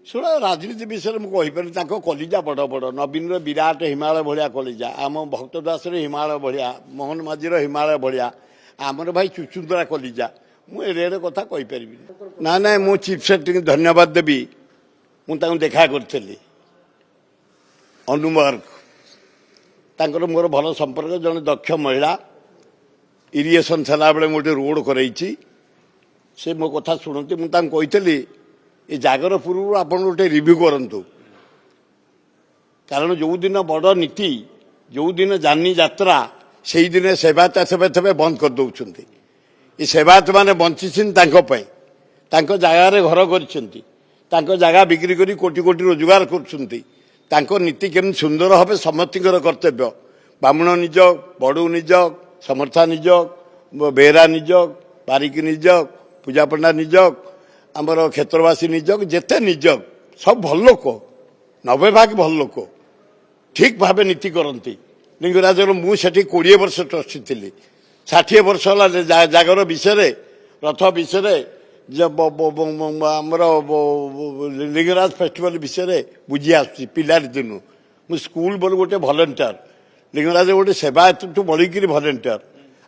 ଶୁଣ ରାଜନୀତି ବିଷୟରେ ମୁଁ କହିପାରିବି ତାଙ୍କ କଲିଜା ବଡ଼ ବଡ଼ ନବୀନର ବିରାଟ ହିମାଳୟ ଭଳିଆ କଲିଜା ଆମ ଭକ୍ତ ଦାସର ହିମାଳୟ ଭଳିଆ ମୋହନ ମାଝୀର ହିମାଳୟ ଭଳିଆ ଆମର ଭାଇ ଚୁଚୁନ୍ଦରା କଲିଜା ମୁଁ ଏଡ଼େ କଥା କହିପାରିବିନି ନା ନାଇଁ ମୁଁ ଚିଫ୍ ସେକ୍ରେଟାରୀଙ୍କୁ ଧନ୍ୟବାଦ ଦେବି ମୁଁ ତାଙ୍କୁ ଦେଖା କରିଥିଲି ଅନୁମର୍ଗ ତାଙ୍କର ମୋର ଭଲ ସମ୍ପର୍କ ଜଣେ ଦକ୍ଷ ମହିଳା ଇରିଗେସନ୍ ଥିଲାବେଳେ ମୁଁ ଗୋଟେ ରୋଡ଼ କରାଇଛି ସେ ମୋ କଥା ଶୁଣନ୍ତି ମୁଁ ତାଙ୍କୁ କହିଥିଲି ଏ ଜାଗର ପୂର୍ବରୁ ଆପଣ ଗୋଟେ ରିଭ୍ୟୁ କରନ୍ତୁ କାରଣ ଯେଉଁଦିନ ବଡ଼ ନୀତି ଯେଉଁଦିନ ଯାନି ଯାତ୍ରା ସେଇଦିନ ସେବାୟତ ଥେବେ ବନ୍ଦ କରିଦେଉଛନ୍ତି ଏ ସେବାୟତମାନେ ବଞ୍ଚିଛନ୍ତି ତାଙ୍କ ପାଇଁ ତାଙ୍କ ଜାଗାରେ ଘର କରିଛନ୍ତି ତାଙ୍କ ଜାଗା ବିକ୍ରି କରି କୋଟି କୋଟି ରୋଜଗାର କରୁଛନ୍ତି ତାଙ୍କ ନୀତି କେମିତି ସୁନ୍ଦର হবে ସମସ୍ତଙ୍କର କର୍ତ୍ତବ୍ୟ ବାମୁଣ ନିଯୋଗ ବଡ଼ୁ ନିଯୋଗ ସମର୍ଥା ନିଯୋଗ ବେହେରା ନିଯୋଗ ବାରିକ ନିଯୋଗ ପୂଜା ପଣ୍ଡା ନିଯୋଗ ଆମର କ୍ଷେତ୍ରବାସୀ ନିଯୋଗ ଯେତେ ନିଯୋଗ ସବୁ ଭଲ ଲୋକ 90% ଭଲ ଲୋକ ଠିକ ଭାବେ ନୀତି କରନ୍ତି ଲିଙ୍ଗରାଜର ମୁଁ ସେଠି 20 ବର୍ଷ ଟ୍ରଷ୍ଟି ଥିଲି 60 ବର୍ଷ ହେଲା ଜାଗର ବିଷୟରେ ରଥ ବିଷୟରେ ଆମର ଲିଙ୍ଗରାଜ ଫେଷ୍ଟିଭାଲ ବିଷୟରେ ବୁଝି ଆସୁଛି ପିଲାର ଦିନୁ ମୁଁ ସ୍କୁଲ ବେଳୁ ଗୋଟେ ଭଲେଣ୍ଟିୟର ଲିଙ୍ଗରାଜ ଗୋଟେ ସେବାୟତଠୁ ବଢ଼ିକିରି ଭଲେଣ୍ଟିୟର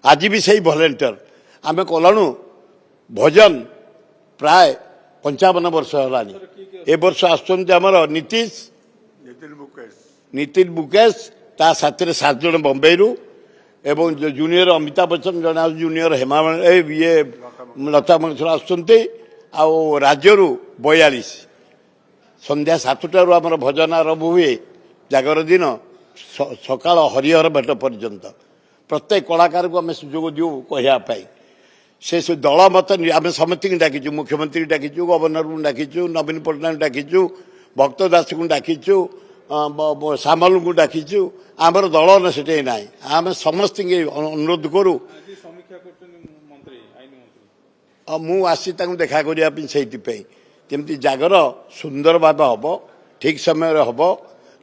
ଆଜି ବି ସେଇ ଭଲେଣ୍ଟିୟର ଆମେ କଲୁଣୁ ଭଜନ ପ୍ରାୟ 55 ବର୍ଷ ହେଲାଣି ଏ ବର୍ଷ ଆସୁଛନ୍ତି ଆମର ନିତିନ ମୁକେଶ ତା ସାଥିରେ 7 ଜଣ ବମ୍ବେରୁ ଏବଂ ଜୁନିୟର ଅମିତାଭ ବଚ୍ଚନ ଜଣେ ଜୁନିୟର ହେମା ଇଏ ଲତା ମଙ୍ଗେଶକର ଆସୁଛନ୍ତି ଆଉ ରାଜ୍ୟରୁ 42 ସନ୍ଧ୍ୟା 7ଟାରୁ ଆମର ଭଜନ ଆରମ୍ଭ ହୁଏ ଜାଗର ଦିନ ସକାଳ ହରିହର ଭେଟ ପର୍ଯ୍ୟନ୍ତ ପ୍ରତ୍ୟେକ କଳାକାରକୁ ଆମେ ସୁଯୋଗ ଦେଉ କହିବା ପାଇଁ ସେ ଦଳ ମତ ଆମେ ସମସ୍ତଙ୍କୁ ଡାକିଛୁ ମୁଖ୍ୟମନ୍ତ୍ରୀ ଡାକିଛୁ ଗଭର୍ଣ୍ଣରଙ୍କୁ ଡାକିଛୁ ନବୀନ ପଟ୍ଟନାୟକ ଡାକିଛୁ ଭକ୍ତ ଦାସଙ୍କୁ ଡାକିଛୁ ସାମଲଙ୍କୁ ଡାକିଛୁ ଆମର ଦଳ ସେଠି ନାହିଁ ଆମେ ସମସ୍ତଙ୍କୁ ଅନୁରୋଧ କରୁ ମୁଁ ଆସି ତାଙ୍କୁ ଦେଖା କରିବା ପାଇଁ ସେଇଥିପାଇଁ ଯେମିତି ଜାଗର ସୁନ୍ଦର ଭାବେ ହେବ ଠିକ ସମୟରେ ହେବ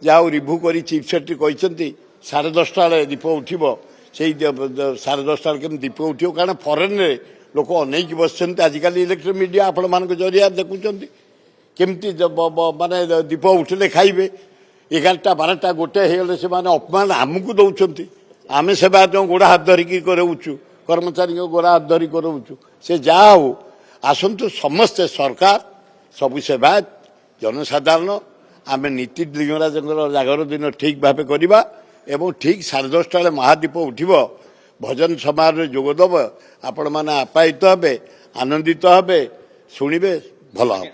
ଯାହା ରିଭ୍ୟୁ କରି ଚିଫ୍ ସେକ୍ରେଟାରୀ କହିଛନ୍ତି 10:30 ବେଳେ ଦୀପ ଉଠିବ ସେଇ 10:30 ବେଳେ କେମିତି ଦୀପ ଉଠିବ କାରଣ ଫରେନ୍ରେ ଲୋକ ଅନେଇକି ବସିଛନ୍ତି ଆଜିକାଲି ଇଲେକ୍ଟ୍ରୋନିକ୍ ମିଡ଼ିଆ ଆପଣମାନଙ୍କ ଜରିଆରେ ଦେଖୁଛନ୍ତି କେମିତି ମାନେ ଦୀପ ଉଠିଲେ ଖାଇବେ 11ଟା 12ଟା 1 ହେଇଗଲେ ସେମାନେ ଅପମାନ ଆମକୁ ଦେଉଛନ୍ତି ଆମେ ସେବାୟତଙ୍କ ଗୋଡ଼ ହାତ ଧରିକି କରାଉଛୁ କର୍ମଚାରୀଙ୍କ ଗୋଡ଼ ହାତ ଧରି କରାଉଛୁ ସେ ଯାହା ହଉ ଆସନ୍ତୁ ସମସ୍ତେ ସରକାର ସବୁ ସେବାୟତ ଜନସାଧାରଣ ଆମେ ନୀତି ଲିଙ୍ଗରାଜଙ୍କର ଜାଗର ଦିନ ଠିକ ଭାବେ କରିବା ଏବଂ ଠିକ 10:30 ବେଳେ ମହାଦୀପ ଉଠିବ ଭଜନ ସମାରୋହରେ ଯୋଗଦେବ ଆପଣମାନେ ଆପ୍ୟାୟିତ ହେବେ ଆନନ୍ଦିତ ହେବେ ଶୁଣିବେ ଭଲ ହେବ।